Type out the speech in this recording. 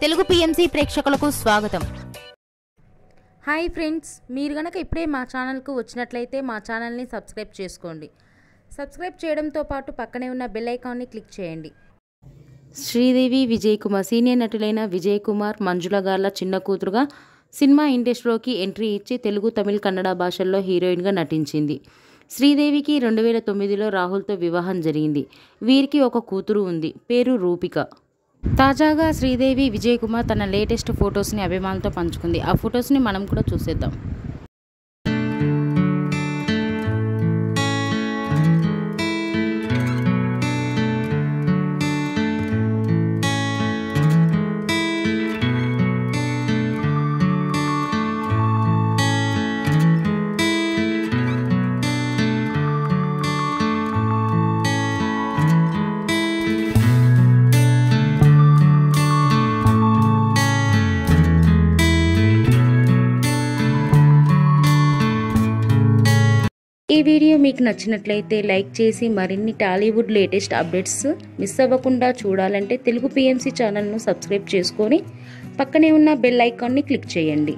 Telugu PMC ప్రేక్షకులకు స్వాగతం. Hi friends, మీరు గనక ఇప్పుడే మా ఛానల్కు వచ్చినట్లయితే మా ఛానల్ని సబ్స్క్రైబ్ చేసుకోండి. సబ్స్క్రైబ్ చేయడంతో పాటు పక్కనే ఉన్న బెల్ ఐకాన్ని క్లిక్ చేయండి. శ్రీదేవి, విజయ్ కుమార్ సీనియర్ నటులైన విజయ్ కుమార్, మంజుల గార్ల చిన్న కూతురుగా సినిమా ఇండస్ట్రీలోకి ఎంట్రీ ఇచ్చి తెలుగు, తమిళ, కన్నడ భాషల్లో హీరోయిన్గా నటించింది. శ్రీదేవికి 2009లో రాహుల్తో వివాహం జరిగింది. వీరికి ఒక కూతురు ఉంది, పేరు రూపిక. తాజాగా శ్రీదేవి, విజయ్ కుమార్ తన లేటెస్ట్ ఫొటోస్ని అభిమానులతో పంచుకుంది. ఆ ఫొటోస్ని మనం కూడా చూసేద్దాం. ఈ వీడియో మీకు నచ్చినట్లయితే లైక్ చేసి మరిన్ని టాలీవుడ్ లేటెస్ట్ అప్డేట్స్ మిస్ అవ్వకుండా చూడాలంటే తెలుగు పిఎంసి ఛానల్ను సబ్స్క్రైబ్ చేసుకొని పక్కనే ఉన్న బెల్ ఐకాన్ని క్లిక్ చేయండి.